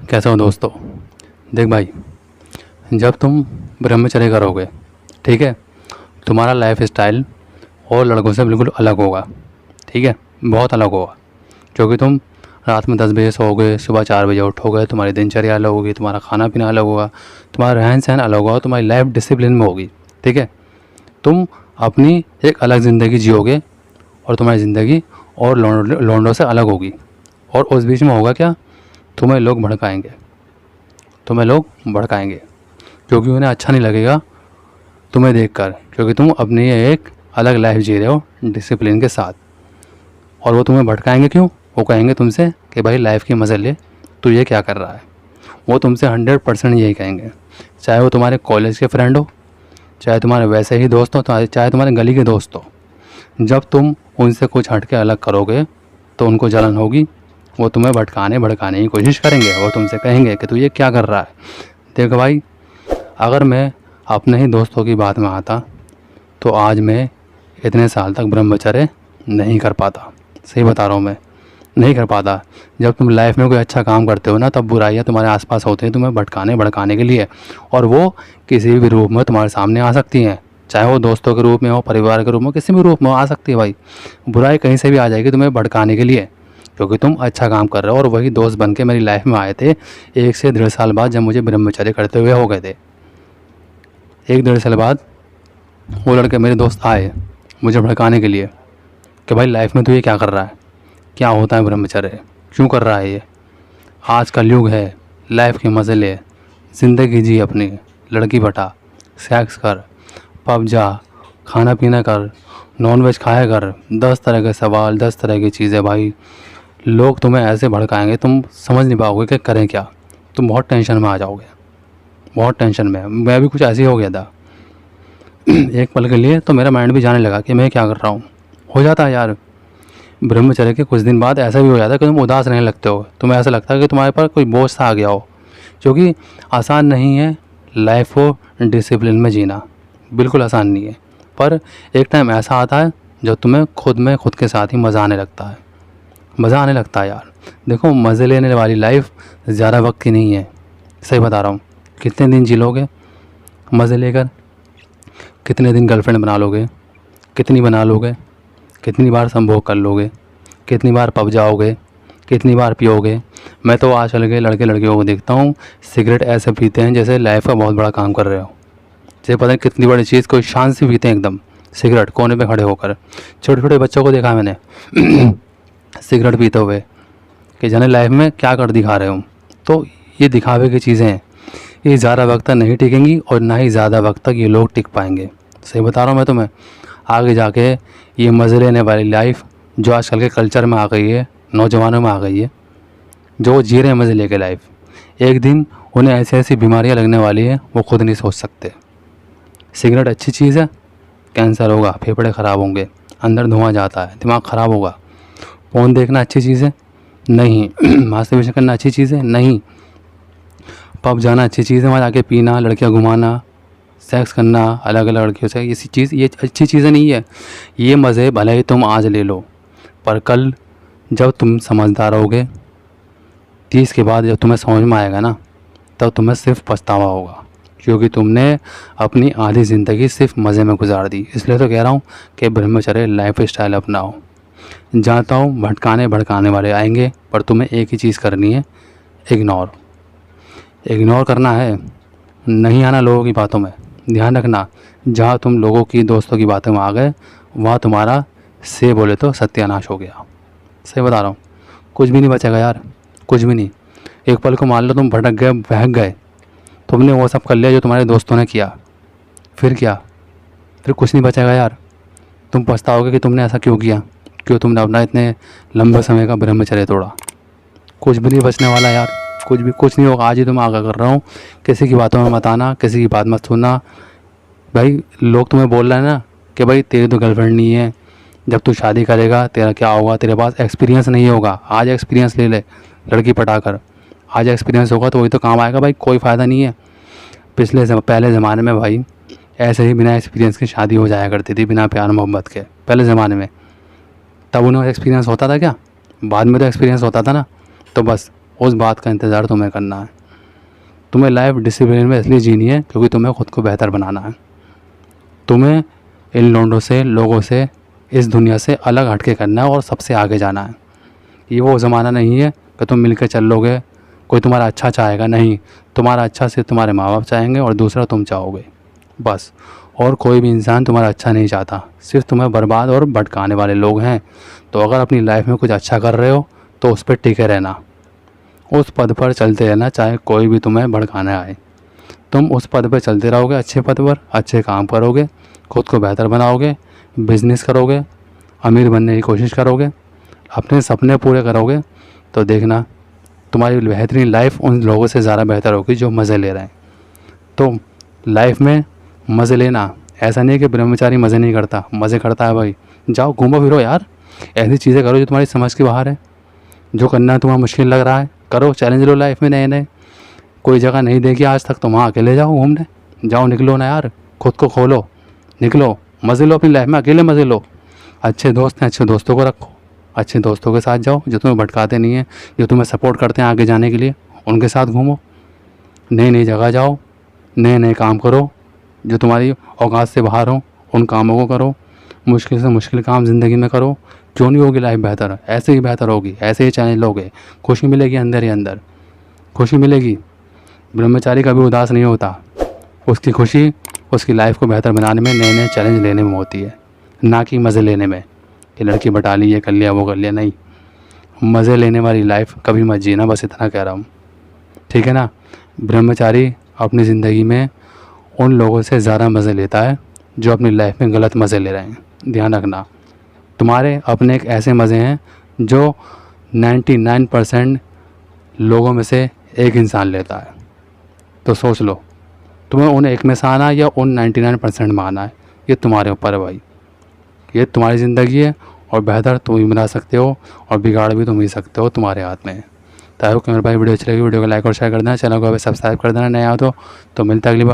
कैसे हो दोस्तों। देख भाई, जब तुम ब्रह्मचर्य करोगे, ठीक है, तुम्हारा लाइफ स्टाइल और लड़कों से बिल्कुल अलग होगा। ठीक है, बहुत अलग होगा। क्योंकि तुम रात में 10 बजे सोओगे, सुबह 4 बजे उठोगे, तुम्हारी दिनचर्या अलग होगी, तुम्हारा खाना पीना अलग होगा, तुम्हारा रहन सहन अलग होगा, तुम्हारी लाइफ डिसिप्लिन में होगी। ठीक है, तुम अपनी एक अलग ज़िंदगी जियोगे और तुम्हारी ज़िंदगी और लौंडों से अलग होगी। और उस बीच में होगा क्या, तुम्हें लोग भड़काएंगे, क्योंकि उन्हें अच्छा नहीं लगेगा तुम्हें देखकर, क्योंकि तुम अपनी एक अलग लाइफ जी रहे हो डिसिप्लिन के साथ। और वो तुम्हें भड़काएंगे क्यों? वो कहेंगे तुमसे कि भाई लाइफ के मज़े ले, तू ये क्या कर रहा है। वो तुमसे 100% यही कहेंगे, चाहे वो तुम्हारे कॉलेज के फ्रेंड हो, चाहे तुम्हारे वैसे ही दोस्त हो, चाहे तुम्हारे गली के दोस्त हो। जब तुम उनसे कुछ हट के अलग करोगे तो उनको जलन होगी, वो तुम्हें भड़काने की कोशिश करेंगे और तुमसे कहेंगे कि तू ये क्या कर रहा है। देख भाई, अगर मैं अपने ही दोस्तों की बात में आता तो आज मैं इतने साल तक ब्रह्मचर्य नहीं कर पाता। सही बता रहा हूँ, मैं नहीं कर पाता। जब तुम लाइफ में कोई अच्छा काम करते हो ना, तब बुराइयाँ तुम्हारे आसपास होती हैं तुम्हें भड़काने के लिए, और वो किसी भी रूप में तुम्हारे सामने आ सकती हैं। चाहे वो दोस्तों के रूप में हो, परिवार के रूप में हो, किसी भी रूप में आ सकती है भाई। बुराई कहीं से भी आ जाएगी तुम्हें भड़काने के लिए, क्योंकि तुम अच्छा काम कर रहे हो। और वही दोस्त बन के मेरी लाइफ में आए थे 1 से 1.5 साल बाद, जब मुझे ब्रह्मचर्य करते हुए हो गए थे। 1-1.5 साल बाद वो लड़के मेरे दोस्त आए मुझे भड़काने के लिए कि भाई लाइफ में तू ये क्या कर रहा है, क्या होता है ब्रह्मचर्य, क्यों कर रहा है ये। आज का युग है, लाइफ के मज़े ले, ज़िंदगी जी अपनी, लड़की बटा, सेक्स कर, पब जा, खाना पीना कर, नॉनवेज खाया कर। 10 तरह के सवाल, 10 तरह की चीज़ें भाई। लोग तुम्हें ऐसे भड़काएंगे, तुम समझ नहीं पाओगे कि करें क्या। तुम बहुत टेंशन में आ जाओगे, बहुत टेंशन में। मैं भी कुछ ऐसे ही हो गया था। एक पल के लिए तो मेरा माइंड भी जाने लगा कि मैं क्या कर रहा हूँ। हो जाता है यार, ब्रह्मचर्य के कुछ दिन बाद ऐसा भी हो जाता है कि तुम उदास रहने लगते हो। तुम्हें ऐसा लगता है कि तुम्हारे पर कोई बोझ सा आ गया हो, क्योंकि आसान नहीं है लाइफ को डिसिप्लिन में जीना, बिल्कुल आसान नहीं है। पर एक टाइम ऐसा आता है जब तुम्हें खुद के साथ ही मज़ा आने लगता है यार। देखो, मज़े लेने वाली लाइफ ज़्यादा वक्त की नहीं है। सही बता रहा हूँ। कितने दिन जी लोगे मज़े लेकर, कितने दिन गर्लफ्रेंड बना लोगे, कितनी बना लोगे, कितनी बार संभोग कर लोगे, कितनी बार पब जाओगे, कितनी बार पियोगे। मैं तो आजकल के लड़के लड़कियों को देखता हूँ, सिगरेट ऐसे पीते हैं जैसे लाइफ का बहुत बड़ा काम कर रहे हो। जैसे पता नहीं कितनी बड़ी चीज़, कोई शान से पीते हैं एकदम सिगरेट, कोने पे खड़े होकर। छोटे छोटे बच्चों को देखा मैंने सिगरेट पीते हुए, कि जाने लाइफ में क्या कर दिखा रहे हो। तो ये दिखावे की चीज़ें हैं, ये ज़्यादा वक्त तक नहीं टिकेंगी और ना ही ज़्यादा वक्त तक ये लोग टिक पाएंगे। सही बता रहा हूँ मैं तुम्हें। आगे जाके ये मज़े लेने वाली लाइफ जो आजकल के कल्चर में आ गई है, नौजवानों में आ गई है, जो जी रहे हैं मज़े लेके लाइफ, एक दिन उन्हें ऐसी ऐसी बीमारियाँ लगने वाली है वो खुद नहीं सोच सकते। सिगरेट अच्छी चीज़ है, कैंसर होगा, फेफड़े ख़राब होंगे, अंदर धुआं जाता है, दिमाग ख़राब होगा। फ़ोन देखना अच्छी चीज़ है? नहीं। मास्टरबेशन करना अच्छी चीज़ है? नहीं। पब जाना अच्छी चीज़ है, वहाँ जाके पीना, लड़कियाँ घुमाना, सेक्स करना अलग अलग लड़कियों से, ये अच्छी चीज़ें नहीं है। ये मज़े भले ही तुम आज ले लो, पर कल जब तुम समझदार होगे, 30 के बाद जब तुम्हें समझ में आएगा ना, तब तुम्हें सिर्फ पछतावा होगा, क्योंकि तुमने अपनी आधी ज़िंदगी सिर्फ मज़े में गुजार दी। इसलिए तो कह रहा हूँ कि ब्रह्मचर्य लाइफ स्टाइल अपनाओ। जानता हूँ भड़काने वाले आएंगे, पर तुम्हें एक ही चीज़ करनी है, इग्नोर करना है। नहीं आना लोगों की बातों में। ध्यान रखना, जहाँ तुम लोगों की, दोस्तों की बातों में आ गए, वहाँ तुम्हारा से बोले तो सत्यानाश हो गया। सही बता रहा हूँ, कुछ भी नहीं बचेगा यार, कुछ भी नहीं। एक पल को मान लो तुम भटक गए, बहक गए, तुमने वो सब कर लिया जो तुम्हारे दोस्तों ने किया, फिर क्या? फिर कुछ नहीं बचेगा यार। तुम पछताओगे कि तुमने ऐसा क्यों किया, क्यों तुमने अपना इतने लंबे समय का ब्रह्मचर्य तोड़ा। कुछ भी नहीं बचने वाला यार, कुछ नहीं होगा। आज ही तुम आगाह कर रहा हूँ, किसी की बातों में मत आना, किसी की बात मत सुनना। भाई लोग तुम्हें बोल रहे हैं ना कि भाई तेरी तो गर्लफ्रेंड नहीं है, जब तू शादी करेगा तेरा क्या होगा, तेरे पास एक्सपीरियंस नहीं होगा। आज एक्सपीरियंस ले ले लड़की पटाकर, आज एक्सपीरियंस होगा तो वही तो काम आएगा भाई। कोई फ़ायदा नहीं है। पहले ज़माने में भाई ऐसे ही बिना एक्सपीरियंस के शादी हो जाया करती थी, बिना प्यार मोहब्बत के, पहले ज़माने में। तब उन्हें एक्सपीरियंस होता था क्या? बाद में तो एक्सपीरियंस होता था ना। तो बस उस बात का इंतज़ार तुम्हें करना है। तुम्हें लाइफ डिसिप्लिन में इसलिए जीनी है क्योंकि तुम्हें खुद को बेहतर बनाना है। तुम्हें इन लोगों से इस दुनिया से अलग हटके करना है और सबसे आगे जाना है। ये वो ज़माना नहीं है कि तुम मिलकर चल लोगे, कोई तुम्हारा अच्छा चाहेगा, नहीं। तुम्हारा अच्छा सिर्फ तुम्हारे माँ बाप चाहेंगे और दूसरा तुम चाहोगे, बस। और कोई भी इंसान तुम्हारा अच्छा नहीं चाहता, सिर्फ तुम्हें बर्बाद और भटकाने वाले लोग हैं। तो अगर अपनी लाइफ में कुछ अच्छा कर रहे हो तो उस पर टिके रहना, उस पद पर चलते रहना, चाहे कोई भी तुम्हें भड़काने आए। तुम उस पद पर चलते रहोगे, अच्छे पद पर, अच्छे काम करोगे, खुद को बेहतर बनाओगे, बिजनेस करोगे, अमीर बनने की कोशिश करोगे, अपने सपने पूरे करोगे, तो देखना तुम्हारी बेहतरीन लाइफ उन लोगों से ज़्यादा बेहतर होगी जो मज़े ले रहे हैं। तो लाइफ में मज़े लेना, ऐसा नहीं है कि ब्रह्मचारी मज़े नहीं करता, मज़े करता है भाई। जाओ घूमो फिरो यार, ऐसी चीज़ें करो जो तुम्हारी समझ के बाहर है। जो करना तुम्हें मुश्किल लग रहा है करो, चैलेंज लो लाइफ में नए नए। कोई जगह नहीं देखी आज तक तो वहाँ अकेले जाओ घूमने, जाओ निकलो ना यार, खुद को खोलो, निकलो, मज़े लो अपनी लाइफ में, अकेले मज़े लो। अच्छे दोस्त हैं, अच्छे दोस्तों को रखो, अच्छे दोस्तों के साथ जाओ जो तुम्हें भटकाते नहीं हैं, जो तुम्हें सपोर्ट करते हैं आगे जाने के लिए, उनके साथ घूमो। नई नई जगह जाओ, नए नए काम करो जो तुम्हारी औकात से बाहर हो, उन कामों को करो। मुश्किल से मुश्किल काम ज़िंदगी में करो। क्यों नहीं होगी लाइफ बेहतर? ऐसे ही बेहतर होगी, ऐसे ही चैलेंज लोगे, खुशी मिलेगी अंदर ही अंदर, खुशी मिलेगी। ब्रह्मचारी कभी उदास नहीं होता, उसकी खुशी उसकी लाइफ को बेहतर बनाने में, नए नए चैलेंज लेने में होती है, ना कि मज़े लेने में कि लड़की बटा ली, ये कर लिया, वो कर लिया। नहीं, मज़े लेने वाली लाइफ कभी मत जीना, बस इतना कह रहा हूँ, ठीक है ना। ब्रह्मचारी अपनी ज़िंदगी में उन लोगों से ज़्यादा मज़े लेता है जो अपनी लाइफ में गलत मज़े ले रहे हैं। ध्यान रखना, तुम्हारे अपने एक ऐसे मज़े हैं जो 99% लोगों में से एक इंसान लेता है। तो सोच लो, तुम्हें उन एक में से आना है या उन 99% में आना है, ये तुम्हारे ऊपर है भाई। ये तुम्हारी ज़िंदगी है और बेहतर तुम ही बना सकते हो और बिगाड़ भी तुम ही सकते हो, तुम्हारे हाथ में है। तो आई होप कि मेरे भाई वीडियो अच्छी लगी, वीडियो को लाइक और शेयर कर देना, चैनल को अभी सब्सक्राइब कर देना, नया हो तो मिलता है अगली बार।